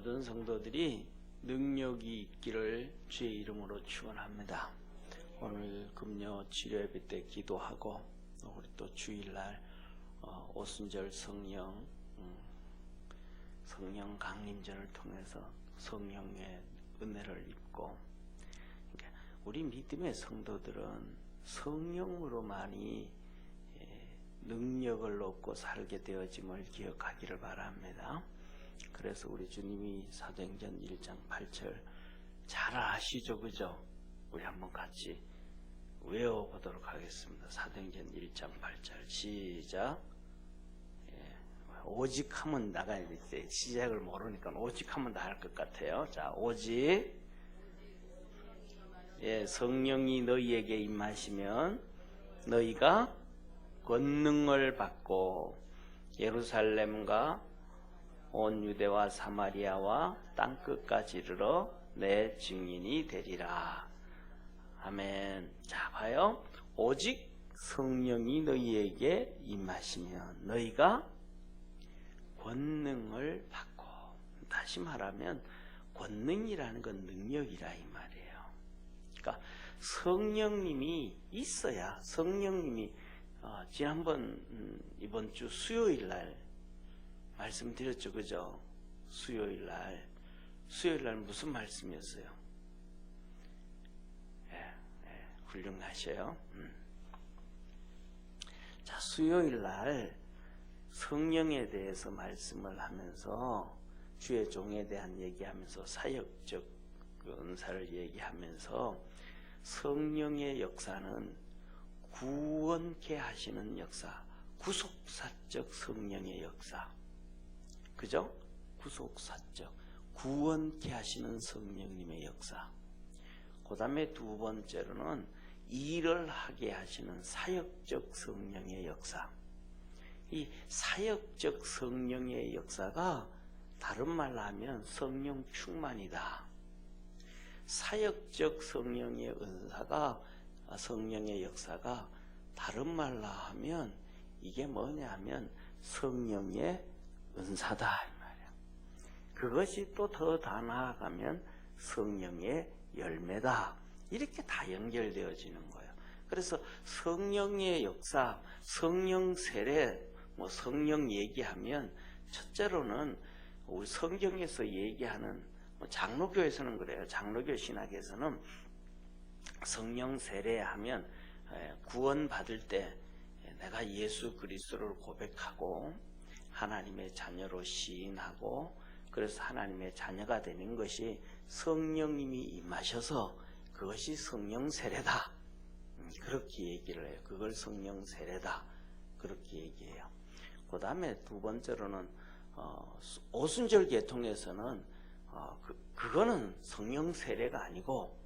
모든 성도들이 능력이 있기를 주의 이름으로 축원합니다. 오늘 금요 치료예배 때 기도하고 우리 또 주일날 오순절 성령 강림전을 통해서 성령의 은혜를 입고, 우리 믿음의 성도들은 성령으로만이 능력을 얻고 살게 되어짐을 기억하기를 바랍니다. 그래서 우리 주님이 사도행전 1장 8절 잘 아시죠? 그죠? 우리 한번 같이 외워보도록 하겠습니다. 사도행전 1장 8절 시작. 오직 하면 나가야 돼. 시작을 모르니까 오직 하면 나갈 것 같아요. 자, 오직 성령이 너희에게 임하시면 너희가 권능을 받고 예루살렘과 온 유대와 사마리아와 땅끝까지 이르러 내 증인이 되리라. 아멘. 자, 봐요. 오직 성령이 너희에게 임하시면 너희가 권능을 받고, 다시 말하면 권능이라는 건 능력이라 이 말이에요. 그러니까 성령님이 있어야, 성령님이 지난번 이번 주 수요일 날 말씀드렸죠, 그죠? 수요일 날 무슨 말씀이었어요? 훌륭하셔요. 자, 수요일 날 성령에 대해서 말씀을 하면서 주의 종에 대한 얘기하면서 사역적 은사를 얘기하면서 성령의 역사는 구원케 하시는 역사, 구속사적 성령의 역사, 그죠? 구속사적 구원케 하시는 성령님의 역사. 그 다음에 두 번째로는 일을 하게 하시는 사역적 성령의 역사. 이 사역적 성령의 역사가 다른 말로 하면 성령 충만이다. 사역적 성령의 은사가, 성령의 역사가 다른 말로 하면 이게 뭐냐 하면 성령의 은사다 이 말이야. 그것이 또 더 다 나아가면 성령의 열매다. 이렇게 다 연결되어지는 거예요. 그래서 성령의 역사, 성령 세례, 성령 얘기하면 첫째로는 우리 성경에서 얘기하는, 장로교에서는 그래요. 장로교 신학에서는 성령 세례하면 구원 받을 때 내가 예수 그리스도를 고백하고 하나님의 자녀로 시인하고, 그래서 하나님의 자녀가 되는 것이 성령님이 임하셔서 그것이 성령 세례다. 그렇게 얘기를 해요. 그걸 성령 세례다. 그렇게 얘기해요. 그 다음에 두 번째로는 오순절 계통에서는 그거는 성령 세례가 아니고,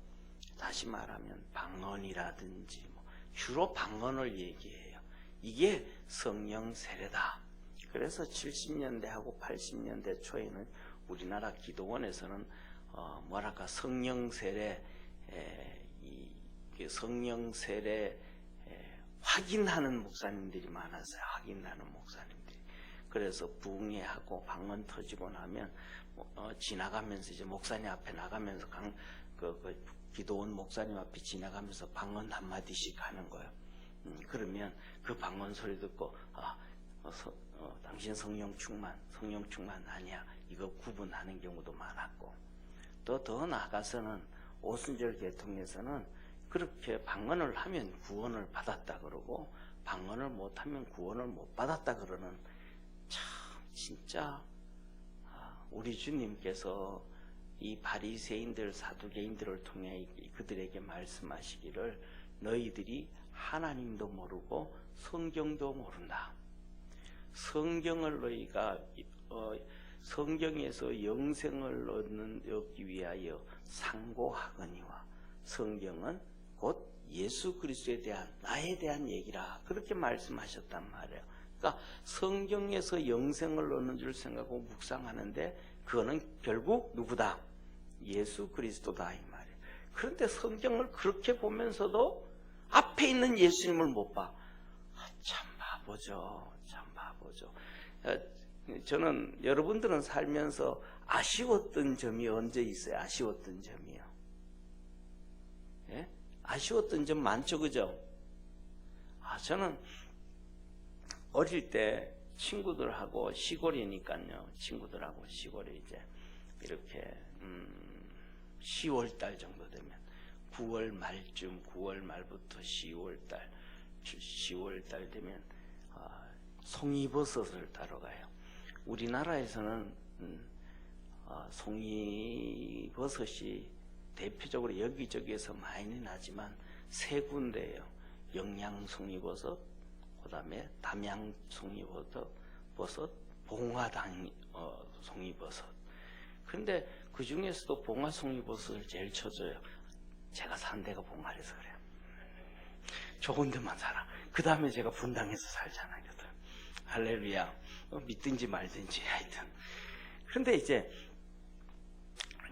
다시 말하면 방언이라든지 주로 방언을 얘기해요. 이게 성령 세례다. 그래서 70년대하고 80년대 초에는 우리나라 기도원에서는 뭐랄까 성령 세례, 성령 세례 확인하는 목사님들이 많았어요. 확인하는 목사님들이. 그래서 부흥회하고 방언 터지고 나면 지나가면서 이제 목사님 앞에 나가면서 기도원 목사님 앞에 지나가면서 방언 한마디씩 하는 거예요. 그러면 그 방언 소리 듣고 당신 성령 충만 아니야, 이거 구분하는 경우도 많았고, 또 더 나아가서는 오순절 계통에서는 그렇게 방언을 하면 구원을 받았다 그러고 방언을 못하면 구원을 못 받았다 그러는, 참 진짜 우리 주님께서 이 바리새인들 사두개인들을 통해 그들에게 말씀하시기를 너희들이 하나님도 모르고 성경도 모른다. 성경을 너희가 성경에서 영생을 얻기 위하여 상고하거니와 성경은 곧 예수 그리스도에 대한 나에 대한 얘기라. 그렇게 말씀하셨단 말이에요. 그러니까 성경에서 영생을 얻는 줄 생각하고 묵상하는데 그거는 결국 누구다? 예수 그리스도다 이 말이에요. 그런데 성경을 그렇게 보면서도 앞에 있는 예수님을 못 봐. 참 바보죠. 참 바보죠. 저는 여러분들은 살면서 아쉬웠던 점이 언제 있어요? 아쉬웠던 점이요. 예? 아쉬웠던 점 많죠, 그죠? 저는 어릴 때 친구들하고 시골이니까요. 친구들하고 시골에 이제 이렇게 10월 달 정도 되면 9월 말쯤, 9월 말부터 10월 달 되면 송이버섯을 따러 가요. 우리나라에서는 송이버섯이 대표적으로 여기저기에서 많이 나지만 세 군데예요. 영양 송이버섯, 그 다음에 담양 송이버섯, 봉화당 송이버섯. 근데 그 중에서도 봉화 송이버섯을 제일 쳐줘요. 제가 산 데가 봉화라서 그래요. 좋은 데만 살아. 그 다음에 제가 분당에서 살잖아요. 할렐루야. 믿든지 말든지 하여튼. 그런데 이제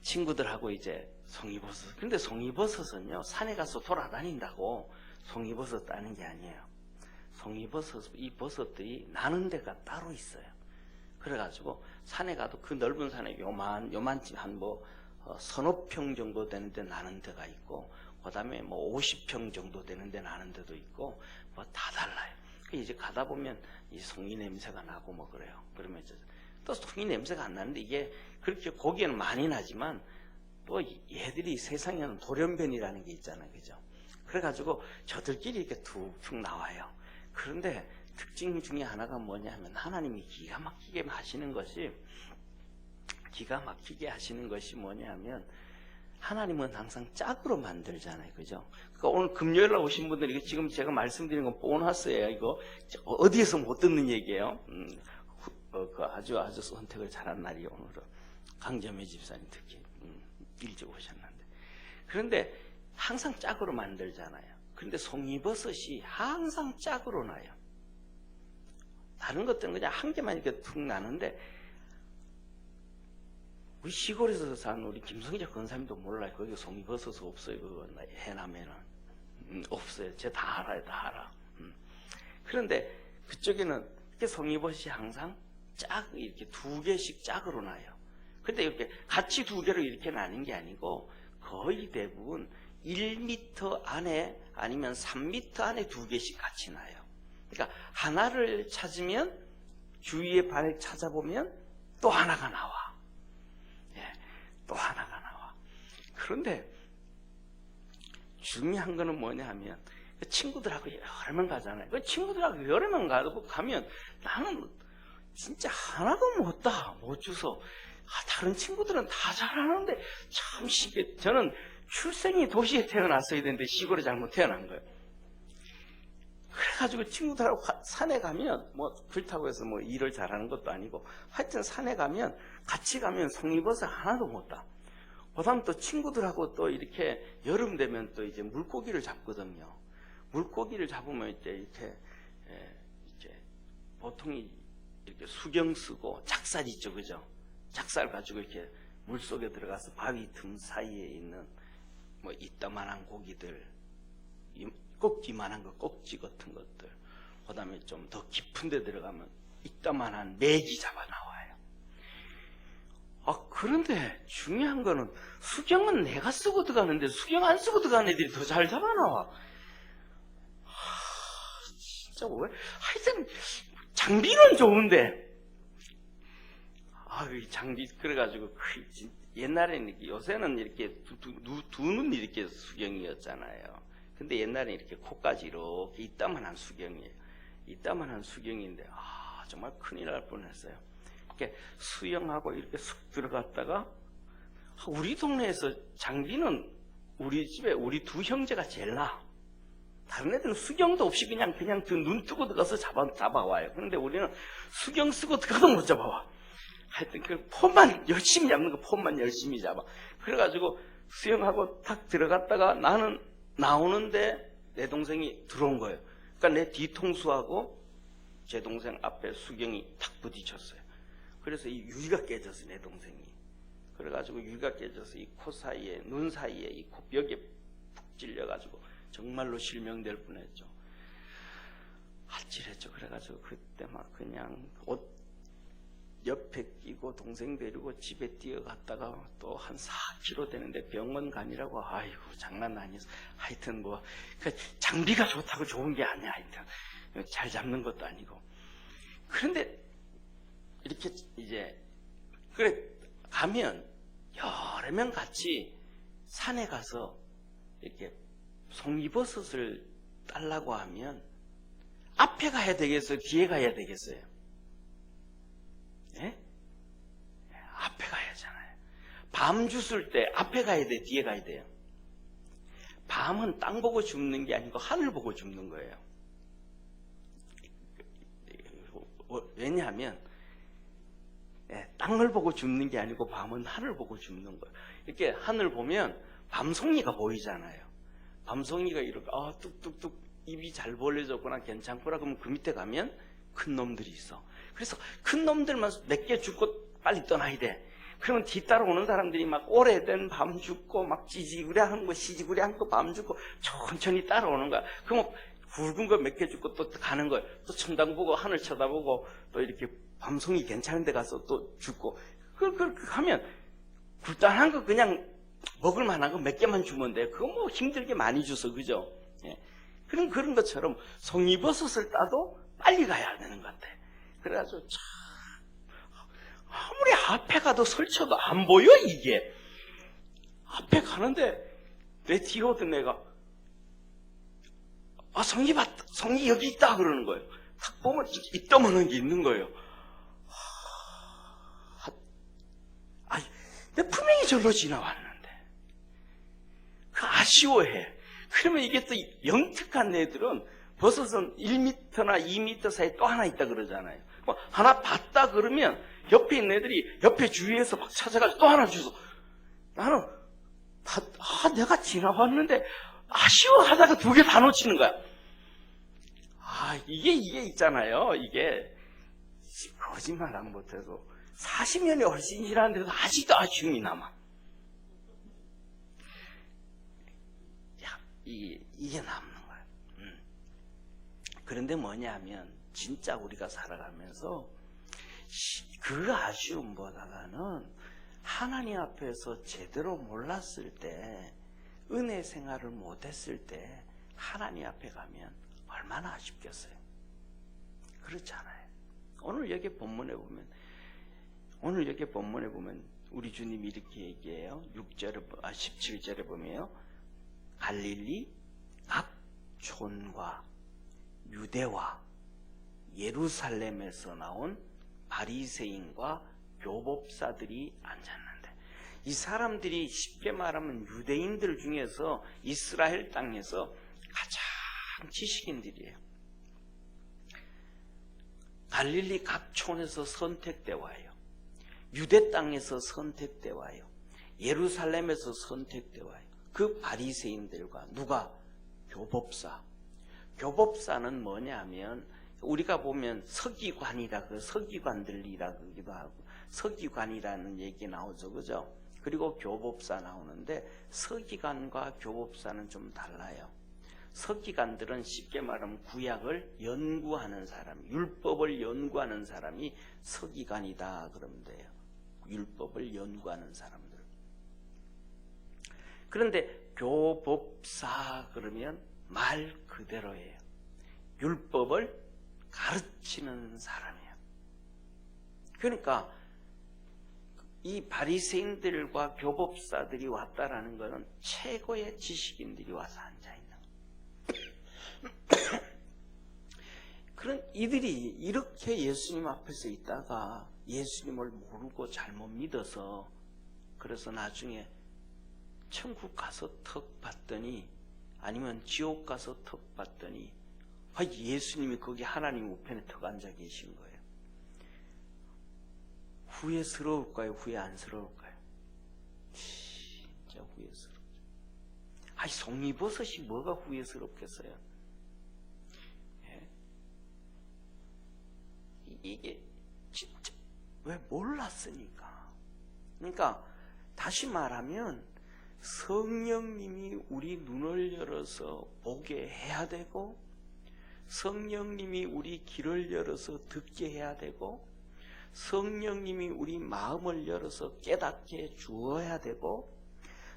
친구들하고 이제 송이버섯. 근데 송이버섯은요, 산에 가서 돌아다닌다고 송이버섯 따는 게 아니에요. 송이버섯, 이 버섯들이 나는 데가 따로 있어요. 그래가지고 산에 가도 그 넓은 산에 요만치 한 서너 평 정도 되는데 나는 데가 있고, 그 다음에 50평 정도 되는데 나는 데도 있고, 다 달라요. 이제 가다 보면 이 송이 냄새가 나고 그래요. 그러면 이제 또 송이 냄새가 안 나는데 이게 그렇게 고기에는 많이 나지만 또 얘들이 세상에는 돌연변이라는 게 있잖아요. 그죠? 그래가지고 저들끼리 이렇게 툭툭 나와요. 그런데 특징 중에 하나가 뭐냐 하면 하나님이 기가 막히게 하시는 것이 뭐냐 하면 하나님은 항상 짝으로 만들잖아요. 그죠? 그러니까 오늘 금요일 날 오신 분들이 지금 제가 말씀드린 건 보너스예요. 이거 어디에서 못 듣는 얘기예요. 아주 선택을 잘한 날이에요. 오늘은 강점혜 집사님 특히 일찍 오셨는데. 그런데 항상 짝으로 만들잖아요. 그런데 송이버섯이 항상 짝으로 나요. 다른 것들은 그냥 한 개만 이렇게 툭 나는데 우리 시골에서 산 우리 김성희자 권사님도 몰라요. 거기 송이버섯 없어요. 그거 해남에는 없어요. 제가 다 알아요. 다 알아. 그런데 그쪽에는 이렇게 송이버섯이 항상 짝 이렇게 두 개씩 짝으로 나요. 근데 이렇게 같이 두 개로 이렇게 나는 게 아니고 거의 대부분 1m 안에 아니면 3m 안에 두 개씩 같이 나요. 그러니까 하나를 찾으면 주위에 발 찾아보면 또 하나가 나와. 또 하나가 나와. 그런데 중요한 거는 뭐냐 하면 친구들하고 여러 명 가잖아요. 그 친구들하고 여러 명 가면 나는 진짜 하나도 못 주서 다른 친구들은 다 잘하는데 참 쉽게 저는 출생이 도시에 태어났어야 되는데 시골에 잘못 태어난 거예요. 그래가지고 친구들하고 산에 가면 그렇다고 해서 일을 잘하는 것도 아니고 하여튼 산에 가면 같이 가면 송이버섯 하나도 못 따. 그 다음 또 친구들하고 또 이렇게 여름 되면 또 이제 물고기를 잡거든요. 물고기를 잡으면 이제 보통 이렇게 수경 쓰고 작살 있죠, 그죠? 작살 가지고 이렇게 물 속에 들어가서 바위 틈 사이에 있는 이따만한 고기들, 꼭지만한 거, 꼭지 같은 것들, 그 다음에 좀 더 깊은 데 들어가면 이따만한 메기 잡아 나와요. 그런데 중요한 거는 수경은 내가 쓰고 들어가는데 수경 안 쓰고 들어가는 애들이 더 잘 잡아 나와. 진짜 왜? 하여튼 장비는 좋은데 이 장비 그래가지고 옛날에는 요새는 이렇게 두 눈 이렇게 수경이었잖아요. 근데 옛날에 이렇게 코까지 이렇게 이따만한 수경이에요. 이따만한 수경인데 정말 큰일 날 뻔했어요. 이렇게 수영하고 이렇게 쑥 들어갔다가 우리 동네에서 장비는 우리 집에 우리 두 형제가 제일 나아. 다른 애들은 수경도 없이 그냥 눈 뜨고 들어가서 잡아와요. 그런데 우리는 수경 쓰고 들어가도 못 잡아와. 하여튼 그 폼만 열심히 잡는 거 폼만 열심히 잡아. 그래가지고 수영하고 탁 들어갔다가 나는 나오는데 내 동생이 들어온 거예요. 그러니까 내 뒤통수하고 제 동생 앞에 수경이 탁 부딪혔어요. 그래서 이 유리가 깨졌어, 내 동생이. 그래가지고 유리가 깨져서 이 코 사이에, 눈 사이에 이 코뼈에 푹 찔려가지고 정말로 실명될 옆에 끼고 동생 데리고 집에 뛰어갔다가 또 한 4km 되는데 병원 가니라고 아이고 장난 아니었어. 하여튼 뭐 장비가 좋다고 좋은 게 아니야. 하여튼 잘 잡는 것도 아니고. 그런데 이렇게 이제 그래 가면 여러 명 같이 산에 가서 이렇게 송이버섯을 따려고 하면 앞에 가야 되겠어요? 뒤에 가야 되겠어요? 예? 앞에 가야 하잖아요. 밤 주술 때 앞에 가야 돼? 뒤에 가야 돼요? 밤은 땅 보고 줍는 게 아니고 하늘 보고 줍는 거예요. 왜냐하면 땅을 보고 줍는 게 아니고 밤은 하늘 보고 줍는 거예요. 이렇게 하늘 보면 밤송이가 보이잖아요. 밤송이가 이렇게 뚝뚝뚝 입이 잘 벌려졌구나 괜찮구나. 그러면 그 밑에 가면 큰 놈들이 있어. 그래서 큰 놈들만 몇 개 죽고 빨리 떠나야 돼. 그러면 뒤따라오는 사람들이 막 오래된 밤 죽고 막 지지구리한 거 시지구리한 거 밤 죽고 천천히 따라오는 거야. 그러면 굵은 거 몇 개 죽고 또 가는 거야. 또 천당 보고 하늘 쳐다보고 또 이렇게 밤송이 괜찮은 데 가서 또 죽고 그렇게 하면 굴단한 거 그냥 먹을 만한 거 몇 개만 주면 돼. 그거 뭐 힘들게 많이 줘서 그죠? 예. 그런 것처럼 송이버섯을 따도 빨리 가야 되는 것 같아. 그래가지고 참 아무리 앞에 가도 설쳐도 안 보여 이게. 앞에 가는데 내 뒤에 오던 애가 송이 여기 있다 그러는 거예요. 딱 보면 이따만한 게 있는 거예요. 내가 분명히 절로 지나왔는데 아쉬워해. 그러면 이게 또 영특한 애들은 버섯은 1m나 2m 사이에 또 하나 있다 그러잖아요. 하나 봤다 그러면 옆에 있는 애들이 옆에 주위에서 막 찾아가지고 또 하나 주소. 나는 내가 지나왔는데 아쉬워하다가 2개 다 놓치는 거야. 이게 있잖아요. 이게 거짓말하면 못해서 40년이 훨씬 지났는데도 아직도 아쉬움이 남아. 이게 남는 거야. 그런데 뭐냐면 진짜 우리가 살아가면서 그 아쉬움보다는 하나님 앞에서 제대로 몰랐을 때, 은혜 생활을 못했을 때 하나님 앞에 가면 얼마나 아쉽겠어요. 그렇잖아요. 오늘 여기 본문에 보면 우리 주님이 이렇게 얘기해요. 17절에 보면요. 갈릴리 각 촌과 유대와 예루살렘에서 나온 바리새인과 교법사들이 앉았는데, 이 사람들이 쉽게 말하면 유대인들 중에서 이스라엘 땅에서 가장 지식인들이에요. 갈릴리 각 촌에서 선택돼 와요. 유대 땅에서 선택돼 와요. 예루살렘에서 선택돼 와요. 그 바리새인들과 누가? 교법사. 교법사는 뭐냐면 우리가 보면 서기관이라 그 서기관들이라 그러기도 하고 서기관이라는 얘기 나오죠, 그죠? 그리고 교법사 나오는데 서기관과 교법사는 좀 달라요. 서기관들은 쉽게 말하면 구약을 연구하는 사람, 율법을 연구하는 사람이 서기관이다 그러면 돼요. 율법을 연구하는 사람들. 그런데 교법사 그러면 말 그대로예요. 율법을 가르치는 사람이에요. 그러니까 이 바리새인들과 교법사들이 왔다라는 것은 최고의 지식인들이 와서 앉아 있는 거예요. 그런 이들이 이렇게 예수님 앞에서 있다가 예수님을 모르고 잘못 믿어서 그래서 나중에 천국 가서 턱 봤더니 아니면 지옥 가서 턱 봤더니 예수님이 거기 하나님 우편에 턱 앉아 계신 거예요. 후회스러울까요? 후회 안스러울까요? 진짜 후회스럽죠. 송이버섯이 뭐가 후회스럽겠어요? 예? 이게 진짜 왜 몰랐으니까. 그러니까 다시 말하면 성령님이 우리 눈을 열어서 보게 해야 되고, 성령님이 우리 귀를 열어서 듣게 해야 되고, 성령님이 우리 마음을 열어서 깨닫게 주어야 되고,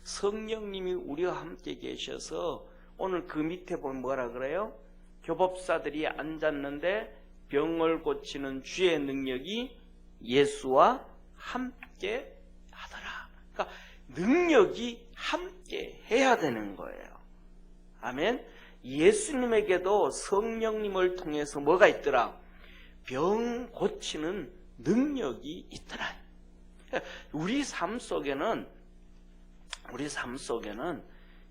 성령님이 우리와 함께 계셔서, 오늘 그 밑에 보면 뭐라 그래요? 교법사들이 앉았는데 병을 고치는 주의 능력이 예수와 함께 하더라. 그러니까 능력이 함께 해야 되는 거예요. 아멘. 예수님에게도 성령님을 통해서 뭐가 있더라? 병 고치는 능력이 있더라. 우리 삶 속에는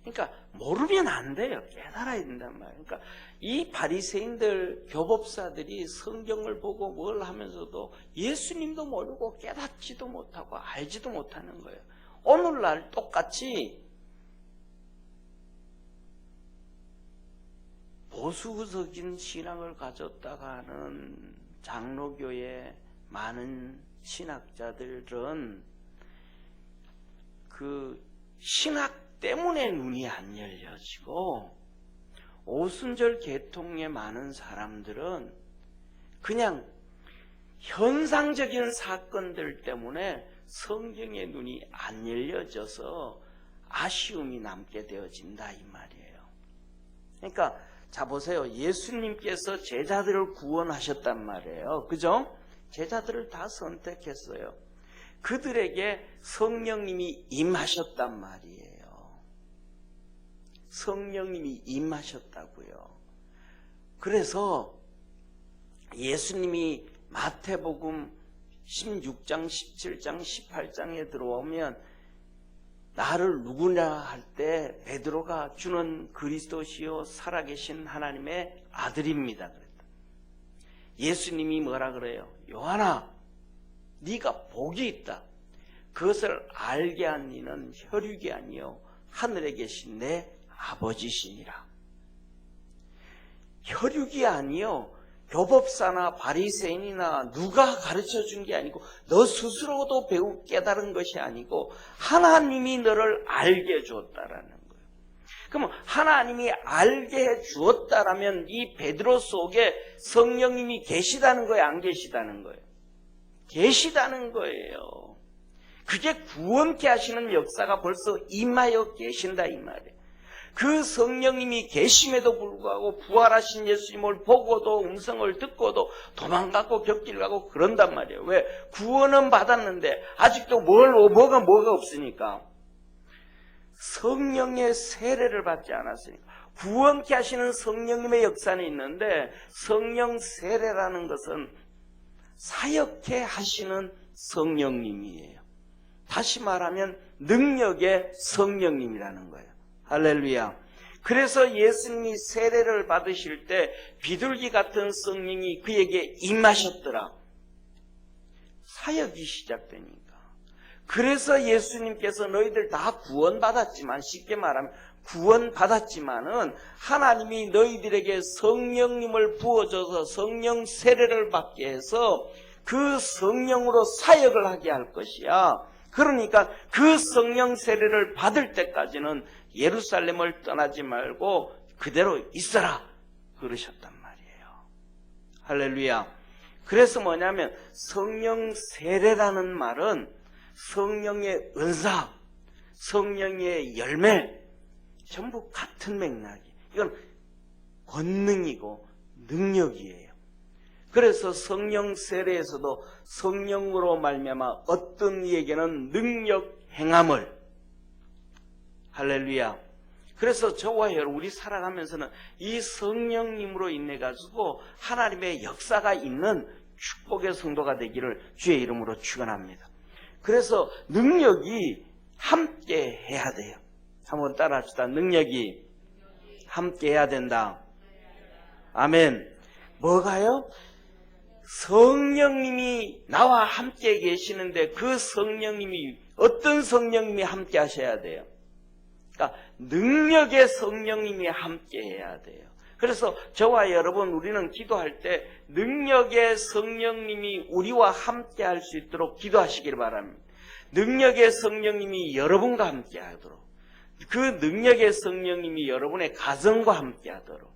그러니까 모르면 안 돼요. 깨달아야 된단 말이에요. 그러니까 이 바리새인들, 교법사들이 성경을 보고 뭘 하면서도 예수님도 모르고 깨닫지도 못하고 알지도 못하는 거예요. 오늘날 똑같이 보수적인 신앙을 가졌다가 하는 장로교의 많은 신학자들은 그 신학 때문에 눈이 안 열려지고, 오순절 계통의 많은 사람들은 그냥 현상적인 사건들 때문에 성경의 눈이 안 열려져서 아쉬움이 남게 되어진다 이 말이에요. 그러니까 자 보세요. 예수님께서 제자들을 구원하셨단 말이에요. 그죠? 제자들을 다 선택했어요. 그들에게 성령님이 임하셨단 말이에요. 성령님이 임하셨다고요. 그래서 예수님이 마태복음 16장, 17장, 18장에 들어오면 나를 누구냐 할 때 베드로가 주는 그리스도시요 살아계신 하나님의 아들입니다 그랬다. 예수님이 뭐라 그래요? 요한아, 네가 복이 있다. 그것을 알게 한 이는 혈육이 아니요 하늘에 계신 내 아버지시니라. 혈육이 아니요 교법사나 바리새인이나 누가 가르쳐 준 게 아니고 너 스스로도 배우 깨달은 것이 아니고 하나님이 너를 알게 해 주었다라는 거예요. 그럼 하나님이 알게 해 주었다라면 이 베드로 속에 성령님이 계시다는 거예요, 안 계시다는 거예요? 계시다는 거예요. 그게 구원케 하시는 역사가 벌써 임하여 계신다 이 말이에요. 그 성령님이 계심에도 불구하고 부활하신 예수님을 보고도 음성을 듣고도 도망가고 곁길 가고 그런단 말이에요. 왜? 구원은 받았는데 아직도 뭐가 없으니까. 성령의 세례를 받지 않았으니까. 구원케 하시는 성령님의 역사는 있는데 성령 세례라는 것은 사역케 하시는 성령님이에요. 다시 말하면 능력의 성령님이라는 거예요. 할렐루야. 그래서 예수님이 세례를 받으실 때 비둘기 같은 성령이 그에게 임하셨더라. 사역이 시작되니까. 그래서 예수님께서 너희들 다 구원받았지만, 쉽게 말하면 구원받았지만은 하나님이 너희들에게 성령님을 부어줘서 성령 세례를 받게 해서 그 성령으로 사역을 하게 할 것이야. 그러니까 그 성령 세례를 받을 때까지는 예루살렘을 떠나지 말고 그대로 있어라 그러셨단 말이에요. 할렐루야. 그래서 뭐냐면 성령 세례라는 말은 성령의 은사, 성령의 열매 전부 같은 맥락이. 이건 권능이고 능력이에요. 그래서 성령 세례에서도 성령으로 말미암아 어떤 이에게는 능력 행함을. 할렐루야. 그래서 저와 여러분 우리 살아가면서는 이 성령님으로 인해 가지고 하나님의 역사가 있는 축복의 성도가 되기를 주의 이름으로 축원합니다. 그래서 능력이 함께 해야 돼요. 한번 따라 합시다. 능력이 함께 해야 된다. 아멘. 뭐가요? 성령님이 나와 함께 계시는데 그 성령님이 어떤 성령님이 함께 하셔야 돼요? 그러니까 능력의 성령님이 함께 해야 돼요. 그래서 저와 여러분 우리는 기도할 때 능력의 성령님이 우리와 함께 할 수 있도록 기도하시길 바랍니다. 능력의 성령님이 여러분과 함께 하도록, 그 능력의 성령님이 여러분의 가정과 함께 하도록,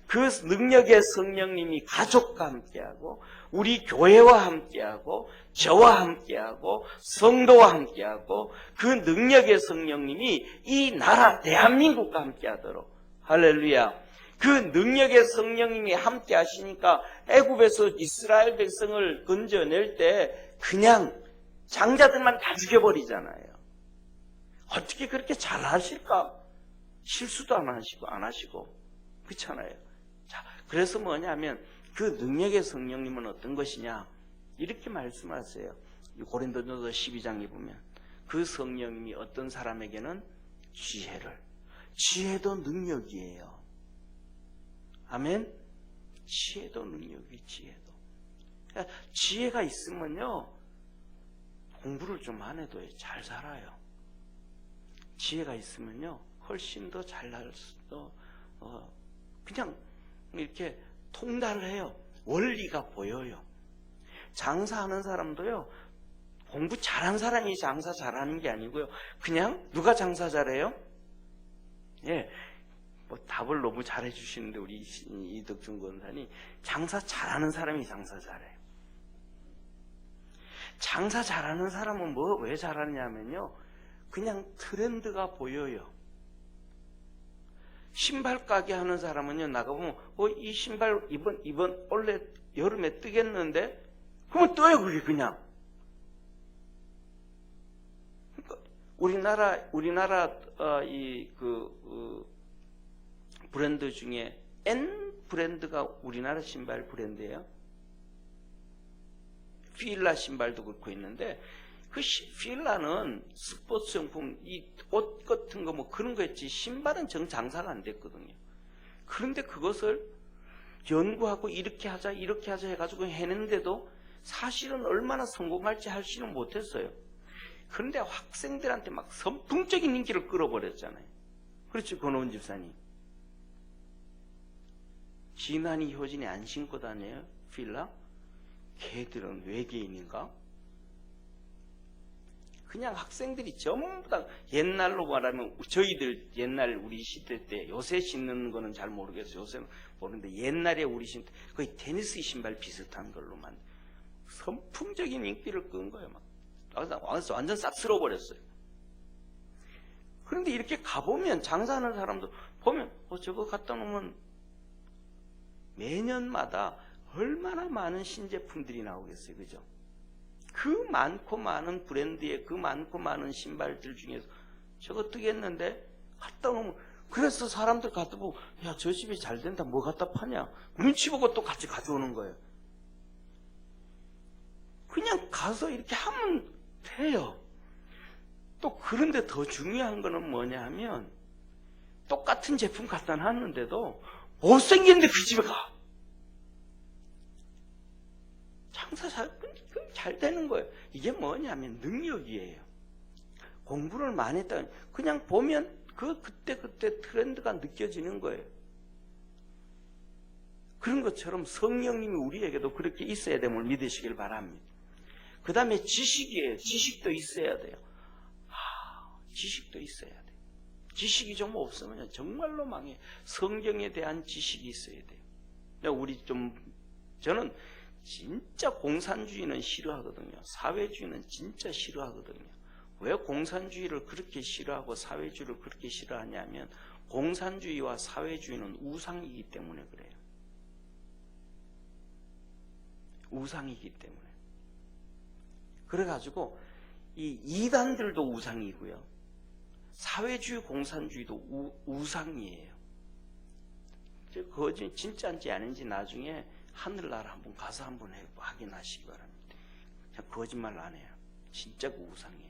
그 능력의 성령님이 가족과 함께하고 우리 교회와 함께하고 저와 함께하고 성도와 함께하고 그 능력의 성령님이 이 나라 대한민국과 함께하도록 할렐루야. 그 능력의 성령님이 함께 하시니까 애굽에서 이스라엘 백성을 건져낼 때 그냥 장자들만 다 죽여버리잖아요. 어떻게 그렇게 잘 하실까? 실수도 안 하시고 그렇잖아요. 자, 그래서 뭐냐면 그 능력의 성령님은 어떤 것이냐? 이렇게 말씀하세요. 고린도전서 12장에 보면 그 성령님이 어떤 사람에게는 지혜도 능력이에요. 아멘? 지혜도 능력이 지혜도. 그러니까 지혜가 있으면요 공부를 좀 안 해도 잘 살아요. 지혜가 있으면요 훨씬 더 잘날 수도 그냥 이렇게 통달을 해요. 원리가 보여요. 장사하는 사람도요 공부 잘한 사람이 장사 잘하는 게 아니고요 그냥 누가 장사 잘해요? 예, 뭐 답을 너무 잘해 주시는데 우리 이덕준 권사님 장사 잘하는 사람이 장사 잘해요. 장사 잘하는 사람은 왜 잘하느냐면요 그냥 트렌드가 보여요. 신발 가게 하는 사람은요 나가보면 이 신발 이번 올해 여름에 뜨겠는데 그러면 떠요. 그게 그냥. 그러니까 우리나라 브랜드 중에 N 브랜드가 우리나라 신발 브랜드예요. 필라 신발도 그렇고 있는데 그 필라는 스포츠 용품, 이 옷 같은 거 뭐 그런 거 했지 신발은 장사가 안 됐거든요. 그런데 그것을 연구하고 이렇게 하자 해가지고 해냈는데도 사실은 얼마나 성공할지 할지는 못했어요. 그런데 학생들한테 막 선풍적인 인기를 끌어버렸잖아요. 그렇죠, 권호은 집사님. 진한이 효진이 안 신고 다녀요, 필라? 걔들은 외계인인가? 그냥 학생들이 전부 다 옛날로 말하면 저희들 옛날 우리 시대 때 요새 신는 거는 잘 모르겠어요. 요새는 모르는데 옛날에 우리 신을 때 거의 테니스 신발 비슷한 걸로만 선풍적인 인기를 끈 거예요. 막 완전 싹 쓸어버렸어요. 그런데 이렇게 가보면 장사하는 사람도 보면 저거 갖다 놓으면 매년마다 얼마나 많은 신제품들이 나오겠어요. 그죠? 그 많고 많은 브랜드의 그 많고 많은 신발들 중에서 저거 뜨겠는데 갖다 놓으면 그래서 사람들 갖다 보고 야, 저 집이 잘 된다. 뭐 갖다 파냐? 눈치 보고 또 같이 가져오는 거예요. 그냥 가서 이렇게 하면 돼요. 또 그런데 더 중요한 거는 뭐냐 하면 똑같은 제품 갖다 놨는데도 못생겼는데 그 집에 가. 장사 잘 되는 거예요. 이게 뭐냐면 능력이에요. 공부를 많이 했다. 그냥 보면 그때 트렌드가 느껴지는 거예요. 그런 것처럼 성령님이 우리에게도 그렇게 있어야 됨을 믿으시길 바랍니다. 그 다음에 지식이에요. 지식도 있어야 돼요. 지식도 있어야 돼요. 지식이 좀 없으면 정말로 망해. 성경에 대한 지식이 있어야 돼요. 저는 진짜 공산주의는 싫어하거든요. 사회주의는 진짜 싫어하거든요. 왜 공산주의를 그렇게 싫어하고 사회주의를 그렇게 싫어하냐면 공산주의와 사회주의는 우상이기 때문에 그래요. 우상이기 때문에. 그래가지고 이 이단들도 우상이고요. 사회주의 공산주의도 우상이에요. 그거 진짜인지 아닌지 나중에 하늘나라 한번 가서 한번 확인하시기 바랍니다. 거짓말 안 해요. 진짜 그 우상이에요.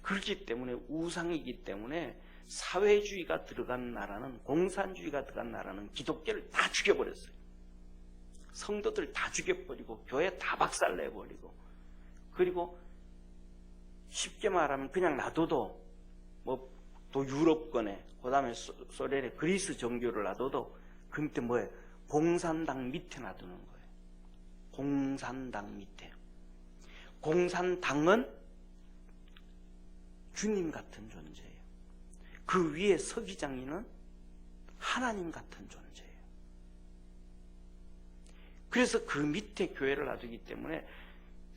그렇기 때문에 우상이기 때문에 사회주의가 들어간 나라는 공산주의가 들어간 나라는 기독교를 다 죽여버렸어요. 성도들 다 죽여버리고 교회 다 박살내버리고 그리고 쉽게 말하면 그냥 놔둬도 또 유럽권에 그 다음에 소련의 그리스 정교를 놔둬도 그때 뭐예요? 공산당 밑에 놔두는 거예요. 공산당 밑에. 공산당은 주님 같은 존재예요. 그 위에 서기장이는 하나님 같은 존재예요. 그래서 그 밑에 교회를 놔두기 때문에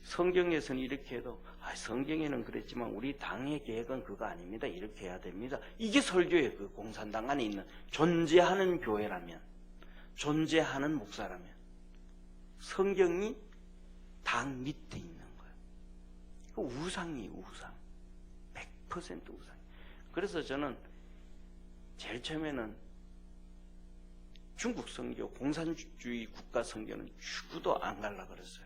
성경에서는 이렇게 해도 성경에는 그랬지만 우리 당의 계획은 그거 아닙니다. 이렇게 해야 됩니다. 이게 설교예요. 그 공산당 안에 있는 존재하는 교회라면, 존재하는 목사라면 성경이 당 밑에 있는 거예요. 그 우상이에요. 우상. 100% 우상. 그래서 저는 제일 처음에는 중국 선교, 공산주의 국가 선교는 죽어도 안 갈라 그랬어요.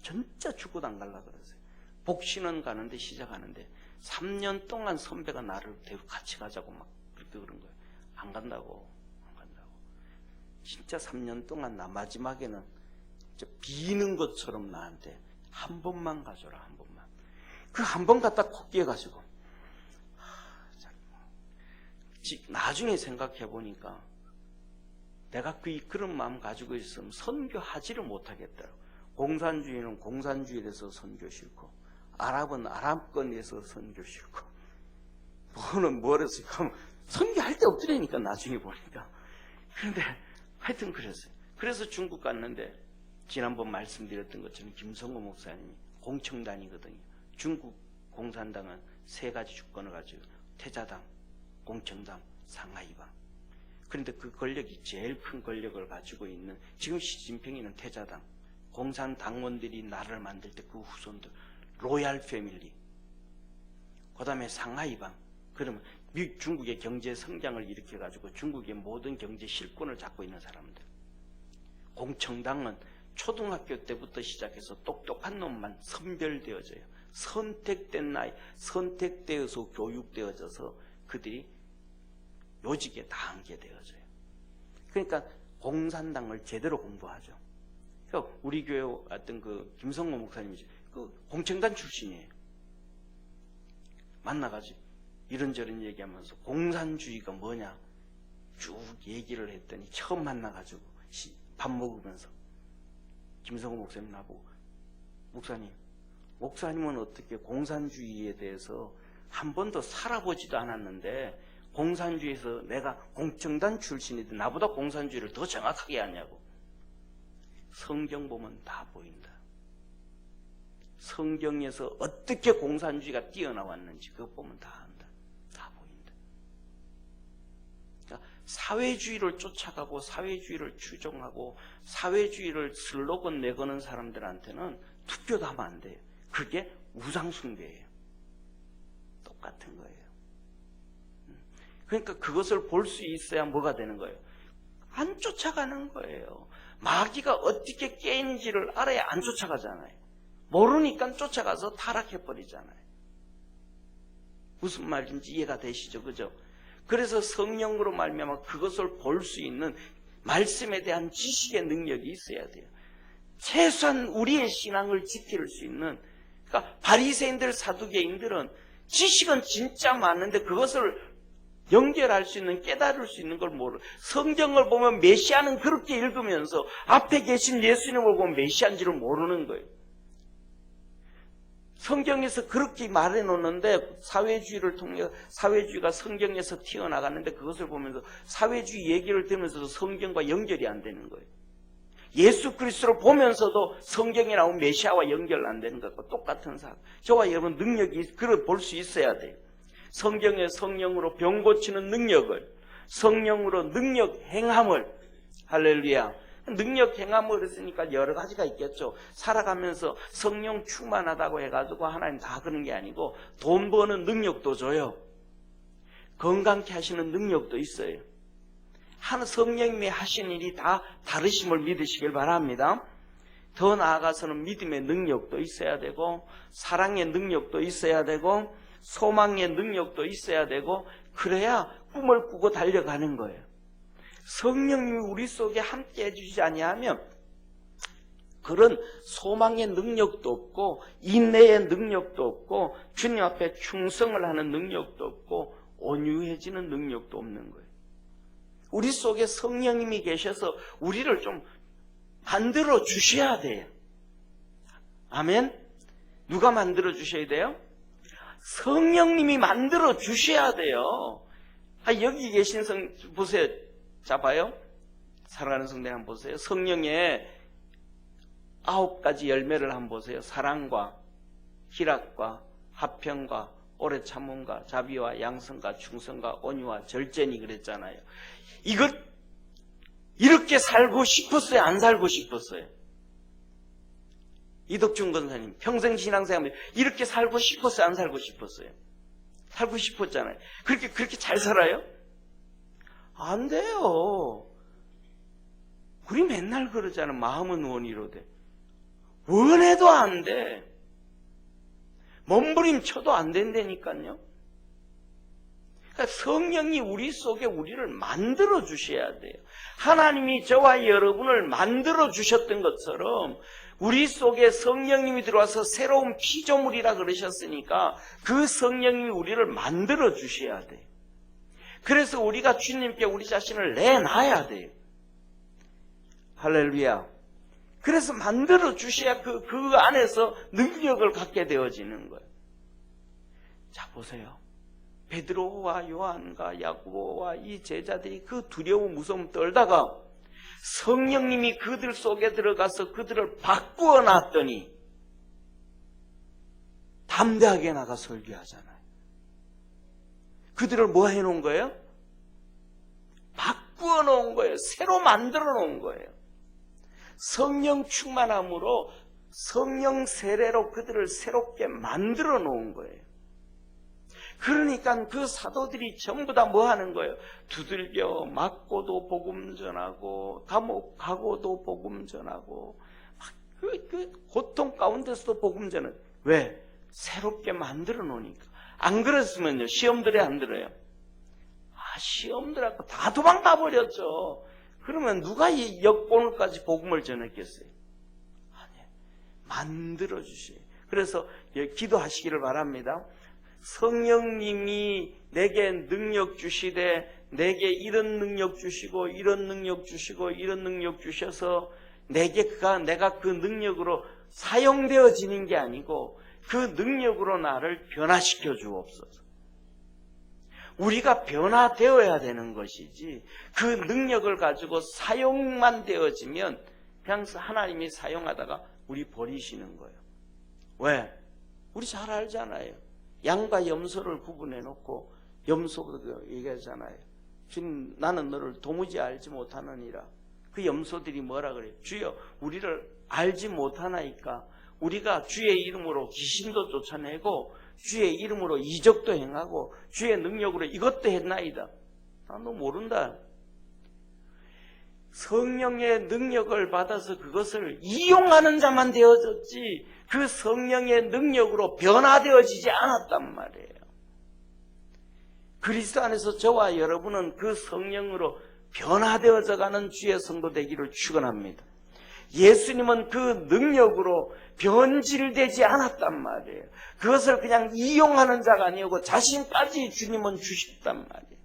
진짜 죽어도 안 갈라 그랬어요. 복신은 가는데 시작하는데 3년 동안 선배가 나를 데리고 같이 가자고 막 그렇게 그런 거예요. 안 간다고. 진짜 3년 동안 나 마지막에는 비는 것처럼 나한테 한 번만 가줘라, 한 번만. 그 한 번 갖다 콕 끼어가지고 나중에 생각해 보니까 내가 그런 마음 가지고 있으면 선교하지를 못하겠더라고. 공산주의는 공산주의에서 선교 싫고, 아랍은 아랍권에서 선교 싫고, 뭐는 뭐래서 선교할 데 없더라니까 나중에 보니까. 그런데 하여튼 그랬어요. 그래서 중국 갔는데 지난번 말씀드렸던 것처럼 김성호 목사님이 공청단이거든요. 중국 공산당은 세 가지 주권을 가지고 태자당, 공청당, 상하이방. 그런데 그 권력이 제일 큰 권력을 가지고 있는 지금 시진핑이는 태자당, 공산당원들이 나라를 만들 때 그 후손들, 로얄 패밀리, 그 다음에 상하이방. 그러면 중국의 경제 성장을 일으켜가지고 중국의 모든 경제 실권을 잡고 있는 사람들. 공청당은 초등학교 때부터 시작해서 똑똑한 놈만 선별되어져요. 선택된 나이, 선택되어서 교육되어져서 그들이 요직에 다 안게되어져요. 그러니까 공산당을 제대로 공부하죠. 우리 교회 왔던 그 김성모 목사님이 그 공청단 출신이에요. 만나가지고 이런저런 얘기하면서 공산주의가 뭐냐 쭉 얘기를 했더니 처음 만나가지고 밥 먹으면서 김성호 목사님 나보고 목사님은 어떻게 공산주의에 대해서 한 번도 살아보지도 않았는데 공산주의에서 내가 공청단 출신인데 나보다 공산주의를 더 정확하게 하냐고. 성경 보면 다 보인다. 성경에서 어떻게 공산주의가 뛰어나왔는지 그거 보면 다 안다. 다 보인다. 그러니까 사회주의를 쫓아가고 사회주의를 추종하고 사회주의를 슬로건 내거는 사람들한테는 투표도 하면 안 돼요. 그게 우상숭배예요. 똑같은 거예요. 그러니까 그것을 볼 수 있어야 뭐가 되는 거예요? 안 쫓아가는 거예요. 마귀가 어떻게 깨인지를 알아야 안 쫓아가잖아요. 모르니까 쫓아가서 타락해버리잖아요. 무슨 말인지 이해가 되시죠? 그죠? 그래서 성령으로 말미암아 그것을 볼 수 있는 말씀에 대한 지식의 능력이 있어야 돼요. 최소한 우리의 신앙을 지킬 수 있는, 그러니까 바리새인들, 사두개인들은 지식은 진짜 많은데 그것을 연결할 수 있는, 깨달을 수 있는 걸 모르. 성경을 보면 메시아는 그렇게 읽으면서 앞에 계신 예수님을 보면 메시아인지를 모르는 거예요. 성경에서 그렇게 말해 놓는데 사회주의를 통해 사회주의가 성경에서 튀어나갔는데 그것을 보면서 사회주의 얘기를 들으면서도 성경과 연결이 안 되는 거예요. 예수 그리스도를 보면서도 성경에 나온 메시아와 연결 안 되는 것과 똑같은 사람. 저와 여러분 능력이 그걸 볼 수 있어야 돼요. 성경의 성령으로 병 고치는 능력을, 성령으로 능력 행함을, 할렐루야. 능력 행함을 했으니까 여러 가지가 있겠죠. 살아가면서 성령 충만하다고 해가지고 하나님 다 그런 게 아니고 돈 버는 능력도 줘요. 건강케 하시는 능력도 있어요. 성령님이 하신 일이 다 다르심을 믿으시길 바랍니다. 더 나아가서는 믿음의 능력도 있어야 되고 사랑의 능력도 있어야 되고 소망의 능력도 있어야 되고 그래야 꿈을 꾸고 달려가는 거예요. 성령님이 우리 속에 함께 해주시지 아니하면 그런 소망의 능력도 없고 인내의 능력도 없고 주님 앞에 충성을 하는 능력도 없고 온유해지는 능력도 없는 거예요. 우리 속에 성령님이 계셔서 우리를 좀 만들어 주셔야 돼요. 아멘? 누가 만들어 주셔야 돼요? 성령님이 만들어 주셔야 돼요. 여기 계신 보세요. 자, 봐요. 사랑하는 성도님 한번 보세요. 성령의 9가지 열매를 한번 보세요. 사랑과 희락과 화평과 오래 참음과 자비와 양성과 충성과 온유와 절제니 그랬잖아요. 이렇게 살고 싶었어요? 안 살고 싶었어요? 이덕준 권사님 평생 신앙생활 이렇게 살고 싶었어요? 안 살고 싶었어요? 살고 싶었잖아요. 그렇게 잘 살아요? 안 돼요. 우리 맨날 그러잖아. 마음은 원이로되 원해도 안 돼. 몸부림쳐도 안 된다니까요. 그러니까 성령이 우리 속에 우리를 만들어 주셔야 돼요. 하나님이 저와 여러분을 만들어 주셨던 것처럼 우리 속에 성령님이 들어와서 새로운 피조물이라 그러셨으니까 그 성령님이 우리를 만들어 주셔야 돼요. 그래서 우리가 주님께 우리 자신을 내놔야 돼요. 할렐루야. 그래서 만들어 주셔야 그 안에서 능력을 갖게 되어지는 거예요. 자, 보세요. 베드로와 요한과 야고보와 이 제자들이 그 두려움 무서움 떨다가 성령님이 그들 속에 들어가서 그들을 바꾸어 놨더니 담대하게 나가 설교하잖아요. 그들을 뭐 해놓은 거예요? 바꾸어 놓은 거예요. 새로 만들어 놓은 거예요. 성령 충만함으로 성령 세례로 그들을 새롭게 만들어 놓은 거예요. 그러니까 그 사도들이 전부 다 뭐 하는 거예요? 두들겨 맞고도 복음 전하고 감옥 가고도 복음 전하고 그 고통 가운데서도 복음 전하고. 왜? 새롭게 만들어 놓으니까. 안 그랬으면요 시험 들어야 안 들어요? 시험 들어갖고 다 도망가 버렸죠. 그러면 누가 이 역본을까지 복음을 전했겠어요? 아니에요. 만들어 주셔요. 그래서 기도하시기를 바랍니다. 성령님이 내게 능력 주시되 내게 이런 능력 주시고 이런 능력 주시고 이런 능력 주셔서 내가 그 능력으로 사용되어지는 게 아니고 그 능력으로 나를 변화시켜 주옵소서. 우리가 변화되어야 되는 것이지 그 능력을 가지고 사용만 되어지면 그냥 하나님이 사용하다가 우리 버리시는 거예요. 왜? 우리 잘 알잖아요. 양과 염소를 구분해 놓고 염소도 얘기하잖아요. 주님 나는 너를 도무지 알지 못하느니라. 그 염소들이 뭐라 그래요? 주여 우리를 알지 못하나이까 우리가 주의 이름으로 귀신도 쫓아내고 주의 이름으로 이적도 행하고 주의 능력으로 이것도 했나이다. 너 모른다. 성령의 능력을 받아서 그것을 이용하는 자만 되어졌지 그 성령의 능력으로 변화되어지지 않았단 말이에요. 그리스도 안에서 저와 여러분은 그 성령으로 변화되어져 가는 주의 성도 되기를 축원합니다. 예수님은 그 능력으로 변질되지 않았단 말이에요. 그것을 그냥 이용하는 자가 아니고 자신까지 주님은 주셨단 말이에요.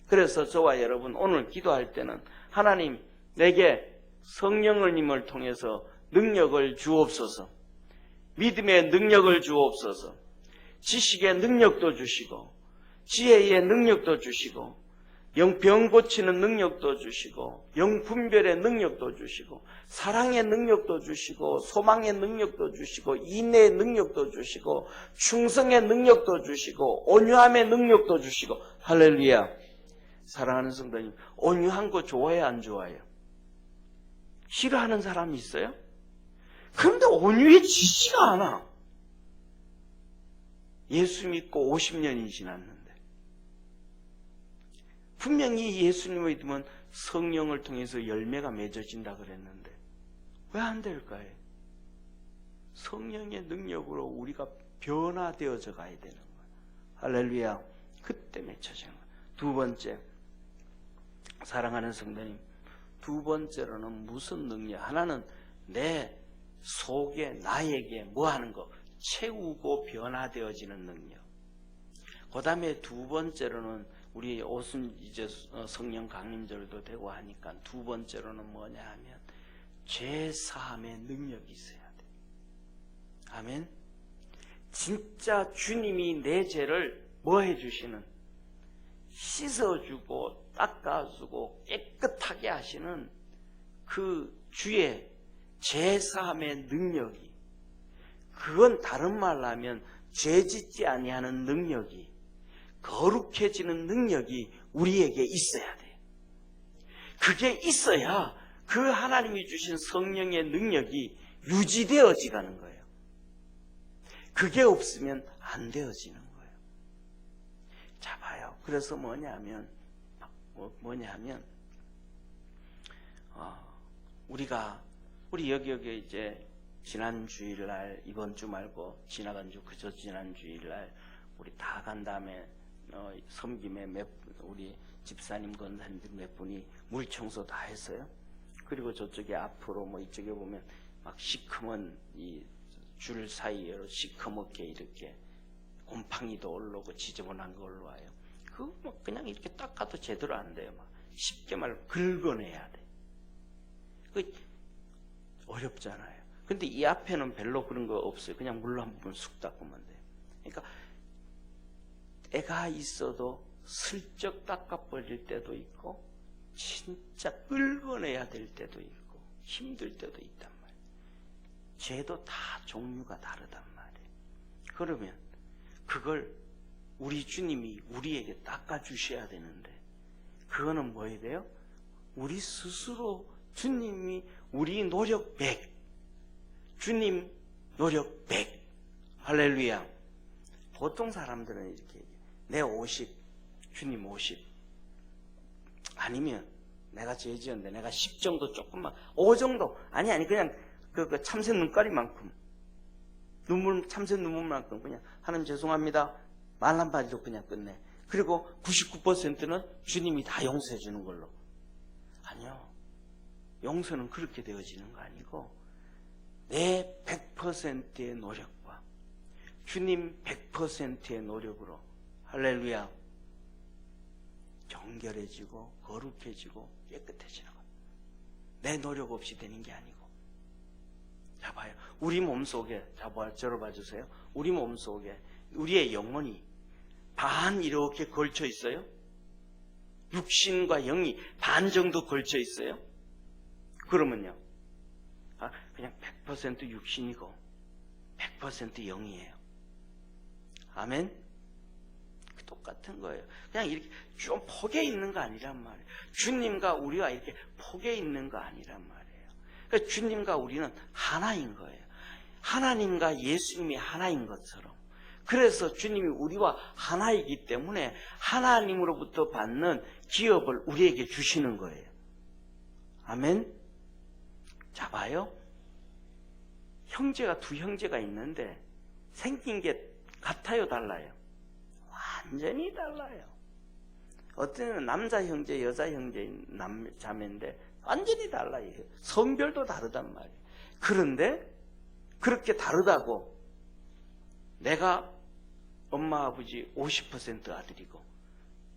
그래서 저와 여러분 오늘 기도할 때는 하나님 내게 성령님을 통해서 능력을 주옵소서. 믿음의 능력을 주옵소서. 지식의 능력도 주시고 지혜의 능력도 주시고 병 고치는 능력도 주시고 영분별의 능력도 주시고 사랑의 능력도 주시고 소망의 능력도 주시고 인내의 능력도 주시고 충성의 능력도 주시고 온유함의 능력도 주시고. 할렐루야. 사랑하는 성도님, 온유한 거 좋아해요 안 좋아해요? 싫어하는 사람이 있어요? 그런데 온유해지지가 않아. 예수 믿고 50년이 지났는데 분명히 예수님을 믿으면 성령을 통해서 열매가 맺어진다 그랬는데 왜 안 될까요? 성령의 능력으로 우리가 변화되어져 가야 되는 거예요. 할렐루야. 그때 맺혀지는 거예요. 두 번째, 사랑하는 성도님, 두 번째로는 무슨 능력? 하나는 내 속에 나에게 뭐 하는 거? 채우고 변화되어지는 능력. 그 다음에 두 번째로는 우리 옷은 이제 성령 강림절도 되고 하니까 두 번째로는 뭐냐 하면 죄사함의 능력이 있어야 돼. 아멘. 진짜 주님이 내 죄를 뭐 해주시는, 씻어주고 닦아주고 깨끗하게 하시는 그 주의 제사함의 능력이, 그건 다른 말로 하면 죄짓지 아니하는 능력이, 거룩해지는 능력이 우리에게 있어야 돼요. 그게 있어야 그 하나님이 주신 성령의 능력이 유지되어지가는 거예요. 그게 없으면 안 되어지는 거예요. 자, 봐요. 그래서 뭐냐면 우리 여기 이제 지난 주일날, 이번 주 말고 지나간 주, 그저 지난 주일날 우리 다 간 다음에 섬김에 우리 집사님, 권사님들 몇 분이 물 청소 다 했어요. 그리고 저쪽에 앞으로 뭐 이쪽에 보면 막 시커먼 이 줄 사이로 시커멓게 이렇게 곰팡이도 올라오고 지저분한 거 올라와요. 그거 뭐 그냥 이렇게 닦아도 제대로 안 돼요. 막 쉽게 말로 긁어내야 돼. 그 어렵잖아요. 근데 이 앞에는 별로 그런 거 없어요. 그냥 물로 한 부분 쑥 닦으면 돼요. 그러니까 때가 있어도 슬쩍 닦아버릴 때도 있고 진짜 긁어내야 될 때도 있고 힘들 때도 있단 말이에요. 죄도 다 종류가 다르단 말이에요. 그러면 그걸 우리 주님이 우리에게 닦아주셔야 되는데, 그거는 뭐해야 돼요? 우리 스스로 주님이 우리 노력 100, 주님 노력 100. 할렐루야. 보통 사람들은 이렇게 얘기해요. 내 50, 주님 50. 아니면 내가 죄 지었는데 내가 10 정도 조금만, 5 정도. 아니 그냥 그 참새 눈가리만큼, 참새 눈물만큼 그냥 하나님 죄송합니다. 말 한마디도 그냥 끝내. 그리고 99%는 주님이 다 용서해 주는 걸로. 아니요. 용서는 그렇게 되어지는 거 아니고 내 100%의 노력과 주님 100%의 노력으로, 할렐루야, 정결해지고 거룩해지고 깨끗해지는 것. 내 노력 없이 되는 게 아니고. 자, 봐요. 우리 몸속에, 저를 봐주세요. 우리 몸속에 우리의 영혼이 반 이렇게 걸쳐 있어요. 육신과 영이 반 정도 걸쳐 있어요. 그러면요, 그냥 100% 육신이고 100% 영이에요. 아멘? 똑같은 거예요. 그냥 이렇게 좀 폭에 있는 거 아니란 말이에요. 주님과 우리가 이렇게 폭에 있는 거 아니란 말이에요. 그러니까 주님과 우리는 하나인 거예요. 하나님과 예수님이 하나인 것처럼. 그래서 주님이 우리와 하나이기 때문에 하나님으로부터 받는 기업을 우리에게 주시는 거예요. 아멘? 자, 봐요. 두 형제가 있는데 생긴 게 같아요, 달라요? 완전히 달라요. 어떤 남자 형제, 여자 형제, 자매인데 완전히 달라요. 성별도 다르단 말이에요. 그런데 그렇게 다르다고 내가 엄마 아버지 50% 아들이고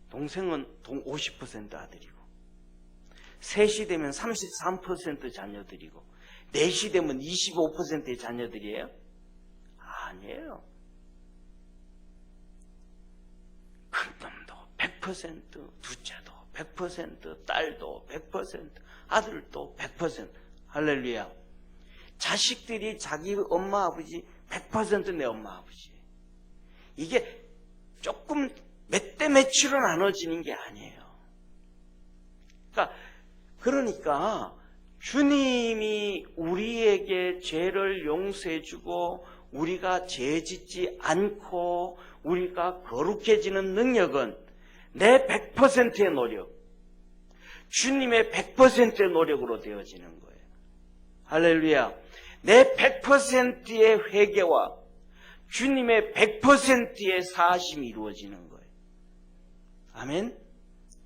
동생은 50% 아들이고, 셋이 되면 33% 자녀들이고, 넷이 되면 25%의 자녀들이에요? 아니에요. 큰놈도 100%, 둘째도 100%, 딸도 100%, 아들도 100%. 할렐루야. 자식들이 자기 엄마 아버지 100% 내 엄마 아버지. 이게 조금 몇 대 몇으로 나눠지는 게 아니에요. 그러니까 주님이 우리에게 죄를 용서해 주고 우리가 죄 짓지 않고 우리가 거룩해지는 능력은 내 100%의 노력, 주님의 100%의 노력으로 되어지는 거예요. 할렐루야. 내 100%의 회개와 주님의 100%의 사심이 이루어지는 거예요. 아멘?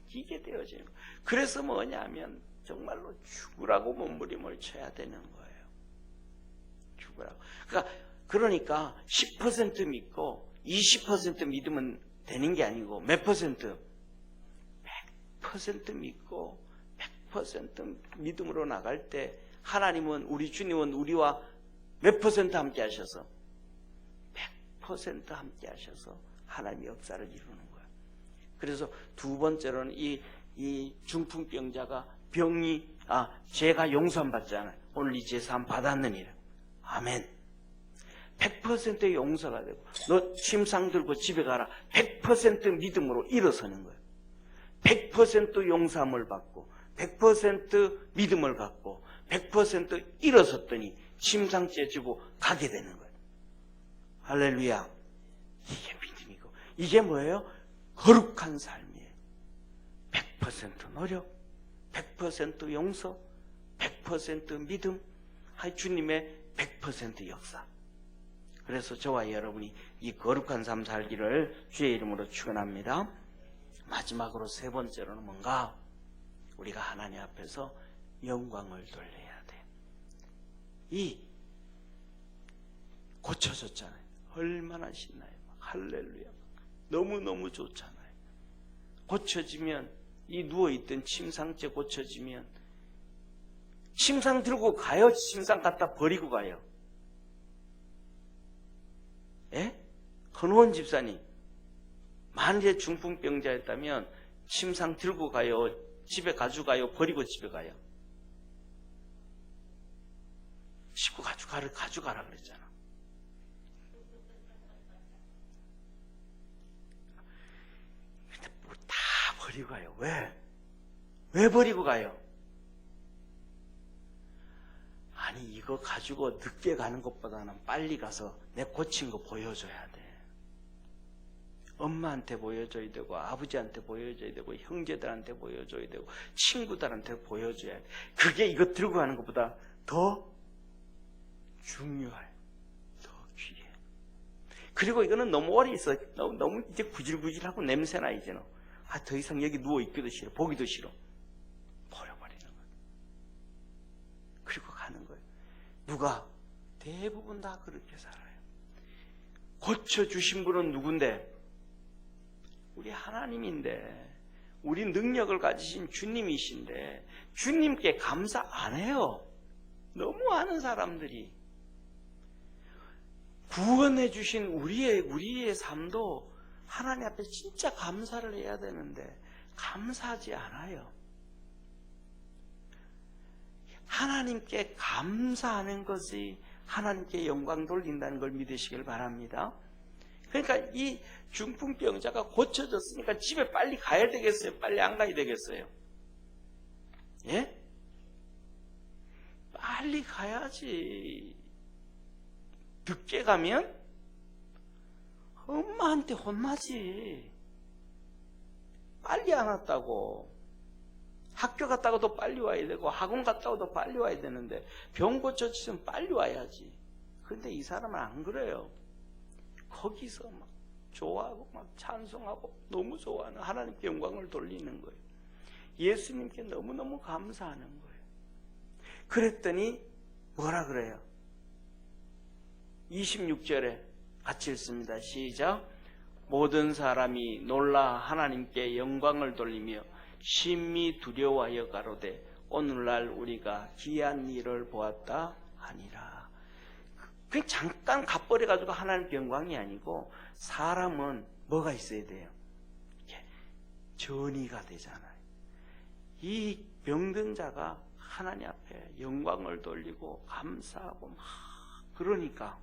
이게 되어지는 거예요. 그래서 뭐냐면 정말로 죽으라고 몸부림을 쳐야 되는 거예요. 죽으라고. 그러니까 10% 믿고 20% 믿으면 되는 게 아니고 몇 퍼센트? 100% 믿고 100% 믿음으로 나갈 때 하나님은, 우리 주님은 우리와 몇 퍼센트 함께 하셔서? 100% 함께 하셔서 하나님의 역사를 이루는 거예요. 그래서 두 번째로는 이 중풍병자가 죄가 용서받잖아요. 오늘 이 제사함 받았느니라. 아멘. 100% 용서가 되고, 너 침상 들고 집에 가라. 100% 믿음으로 일어서는 거예요. 100% 용서함을 받고, 100% 믿음을 갖고, 100% 일어섰더니 침상 째지고 가게 되는 거예요. 할렐루야. 이게 믿음이고, 이게 뭐예요? 거룩한 삶이에요. 100% 노력, 100% 용서, 100% 믿음, 주님의 100% 역사. 그래서 저와 여러분이 이 거룩한 삶 살기를 주의 이름으로 축원합니다. 마지막으로 세 번째로는 뭔가? 우리가 하나님 앞에서 영광을 돌려야 돼. 이 고쳐졌잖아요. 얼마나 신나요. 할렐루야. 너무너무 좋잖아요. 고쳐지면, 이 누워있던 침상째 고쳐지면 침상 들고 가요? 침상 갖다 버리고 가요? 예? 헌원 집사님, 만일에 중풍병자였다면 침상 들고 가요? 집에 가져가요? 버리고 집에 가요? 싣고 가져가라 그랬잖아. 근데 뭐 다 버리고 가요. 왜? 왜 버리고 가요? 아니, 이거 가지고 늦게 가는 것보다는 빨리 가서 내 고친 거 보여줘야 돼. 엄마한테 보여줘야 되고, 아버지한테 보여줘야 되고, 형제들한테 보여줘야 되고, 친구들한테 보여줘야 돼. 그게 이거 들고 가는 것보다 더 중요해. 더 귀해. 그리고 이거는 너무 오래 있어. 너무 이제 구질구질하고 냄새나, 이제는. 더 이상 여기 누워있기도 싫어. 보기도 싫어. 버려버리는 거야. 그리고 가는 거예요. 누가? 대부분 다 그렇게 살아요. 고쳐주신 분은 누군데? 우리 하나님인데, 우리 능력을 가지신 주님이신데, 주님께 감사 안 해요. 너무 많은 사람들이. 구원해 주신 우리의 삶도 하나님 앞에 진짜 감사를 해야 되는데 감사하지 않아요. 하나님께 감사하는 것이 하나님께 영광 돌린다는 걸 믿으시길 바랍니다. 그러니까 이 중풍병자가 고쳐졌으니까 집에 빨리 가야 되겠어요? 빨리 안 가야 되겠어요? 예? 빨리 가야지. 늦게 가면 엄마한테 혼나지. 빨리 안 왔다고. 학교 갔다가도 빨리 와야 되고, 학원 갔다가도 빨리 와야 되는데, 병 고쳐지면 빨리 와야지. 그런데 이 사람은 안 그래요. 거기서 막 좋아하고 막 찬송하고 너무 좋아하는, 하나님께 영광을 돌리는 거예요. 예수님께 너무너무 감사하는 거예요. 그랬더니 뭐라 그래요? 26절에 같이 읽습니다. 시작. 모든 사람이 놀라 하나님께 영광을 돌리며 심히 두려워하여 가로되 오늘날 우리가 기이한 일을 보았다 하니라. 그냥 잠깐 갚버려가지고 하나님께 영광이 아니고, 사람은 뭐가 있어야 돼요? 전이가 되잖아요. 이 병든 자가 하나님 앞에 영광을 돌리고 감사하고 막 그러니까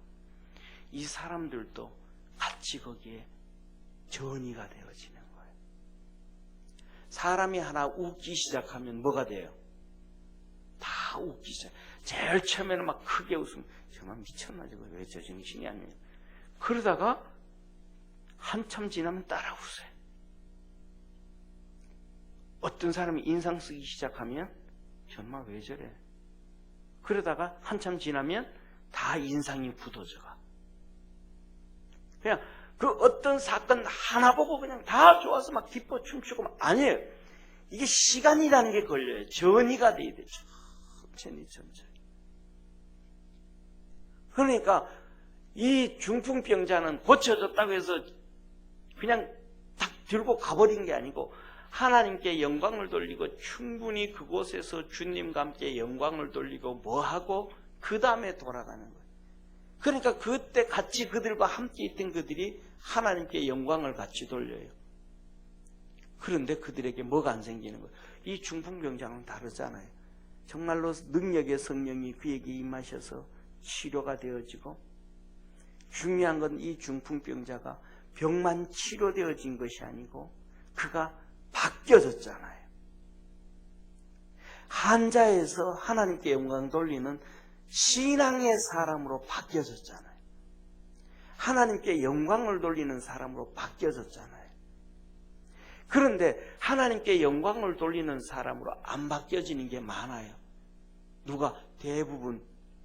이 사람들도 같이 거기에 전이가 되어지는 거예요. 사람이 하나 웃기 시작하면 뭐가 돼요? 다 웃기 시작. 제일 처음에는 막 크게 웃으면 정말 미쳤나 저거, 왜 저 정신이 아니에요. 그러다가 한참 지나면 따라 웃어요. 어떤 사람이 인상 쓰기 시작하면 정말 왜 저래. 그러다가 한참 지나면 다 인상이 굳어져가. 그냥 그 어떤 사건 하나 보고 그냥 다 좋아서 막 기뻐 춤추고 막, 아니에요. 이게 시간이라는 게 걸려요. 전이가 돼야 돼. 천천히. 그러니까 이 중풍병자는 고쳐졌다고 해서 그냥 딱 들고 가버린 게 아니고, 하나님께 영광을 돌리고 충분히 그곳에서 주님과 함께 영광을 돌리고 뭐하고 그 다음에 돌아가는 거예요. 그러니까 그때 같이 그들과 함께 있던 그들이 하나님께 영광을 같이 돌려요. 그런데 그들에게 뭐가 안 생기는 거예요? 이 중풍병자는 다르잖아요. 정말로 능력의 성령이 그에게 임하셔서 치료가 되어지고, 중요한 건 이 중풍병자가 병만 치료되어진 것이 아니고 그가 바뀌어졌잖아요. 한자에서 하나님께 영광 돌리는 신앙의 사람으로 바뀌어졌잖아요. 하나님께 영광을 돌리는 사람으로 바뀌어졌잖아요. 그런데 하나님께 영광을 돌리는 사람으로 안 바뀌어지는 게 많아요. 누가? 대부분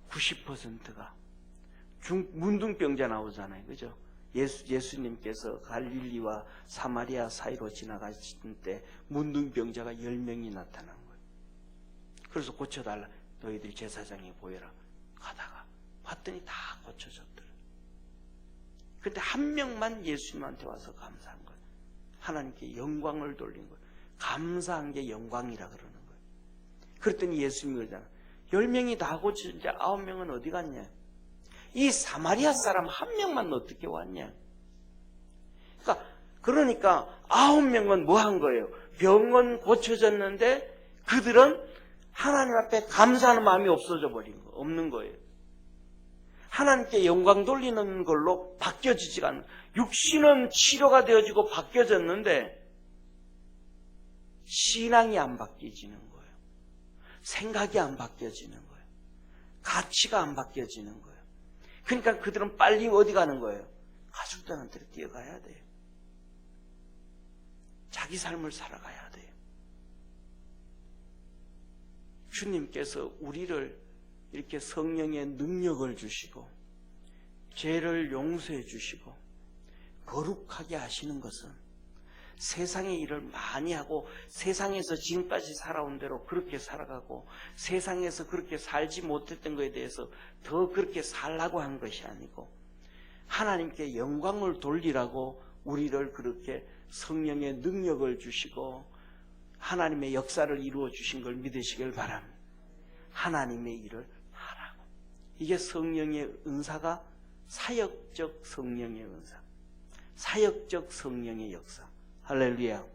90%가 문둥병자 나오잖아요. 그죠? 예수님께서 갈릴리와 사마리아 사이로 지나가실 때 문둥병자가 10명이 나타난 거예요. 그래서 고쳐달라. 너희들 제사장에 보여라. 가다가 봤더니 다 고쳐졌더라. 근데 한 명만 예수님한테 와서 감사한 거예요. 하나님께 영광을 돌린 거예요. 감사한 게 영광이라 그러는 거예요. 그랬더니 예수님이 그러잖아요. 10명이 다 고쳐졌는데 9명은 어디 갔냐? 이 사마리아 사람 한 명만 어떻게 왔냐? 그러니까 9명은 뭐 한 거예요? 병은 고쳐졌는데 그들은 하나님 앞에 감사하는 마음이 없어져 버린 거, 없는 거예요. 하나님께 영광 돌리는 걸로 바뀌어지지가 않는, 육신은 치료가 되어지고 바뀌어졌는데 신앙이 안 바뀌어지는 거예요. 생각이 안 바뀌어지는 거예요. 가치가 안 바뀌어지는 거예요. 그러니까 그들은 빨리 어디 가는 거예요? 가족들한테 뛰어가야 돼요. 자기 삶을 살아가야 돼요. 주님께서 우리를 이렇게 성령의 능력을 주시고 죄를 용서해 주시고 거룩하게 하시는 것은 세상의 일을 많이 하고 세상에서 지금까지 살아온 대로 그렇게 살아가고 세상에서 그렇게 살지 못했던 것에 대해서 더 그렇게 살라고 한 것이 아니고 하나님께 영광을 돌리라고 우리를 그렇게 성령의 능력을 주시고 하나님의 역사를 이루어 주신 걸 믿으시길 바랍니다. 하나님의 일을 하라고. 이게 성령의 은사가 사역적 성령의 은사, 사역적 성령의 역사. 할렐루야.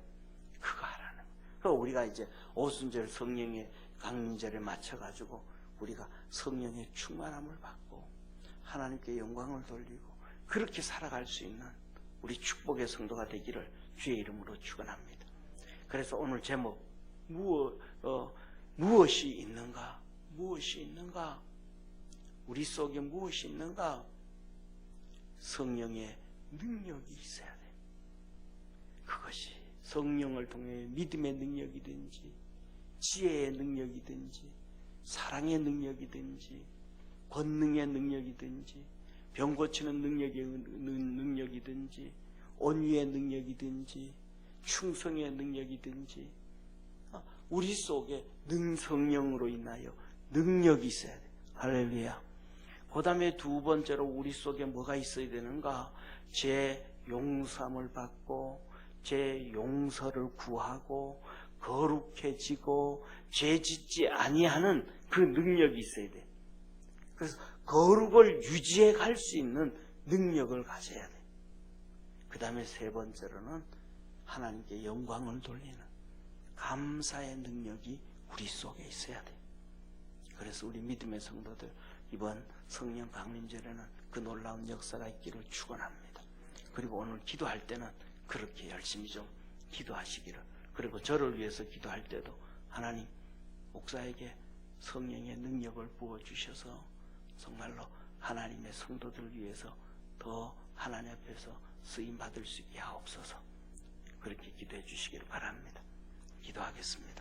그거 하라는 거예요. 우리가 이제 오순절 성령의 강림절에 맞춰가지고 우리가 성령의 충만함을 받고 하나님께 영광을 돌리고 그렇게 살아갈 수 있는 우리 축복의 성도가 되기를 주의 이름으로 축원합니다. 그래서 오늘 제목 무엇이 있는가? 무엇이 있는가? 우리 속에 무엇이 있는가? 성령의 능력이 있어야 돼. 그것이 성령을 통해 믿음의 능력이든지 지혜의 능력이든지 사랑의 능력이든지 권능의 능력이든지 병 고치는 능력이든지 온유의 능력이든지 충성의 능력이든지 우리 속에 성령으로 인하여 능력이 있어야 돼. 할렐루야. 그 다음에 두 번째로 우리 속에 뭐가 있어야 되는가? 죄 용서함을 받고 죄 용서를 구하고 거룩해지고 죄 짓지 아니하는 그 능력이 있어야 돼. 그래서 거룩을 유지해 갈 수 있는 능력을 가져야 돼. 그 다음에 세 번째로는 하나님께 영광을 돌리는 감사의 능력이 우리 속에 있어야 돼. 그래서 우리 믿음의 성도들 이번 성령 강림절에는 그 놀라운 역사가 있기를 축원합니다. 그리고 오늘 기도할 때는 그렇게 열심히 좀 기도하시기를, 그리고 저를 위해서 기도할 때도 하나님 목사에게 성령의 능력을 부어주셔서 정말로 하나님의 성도들 위해서 더 하나님 앞에서 쓰임받을 수 있게 하옵소서. 그렇게 기도해 주시기를 바랍니다. 기도하겠습니다.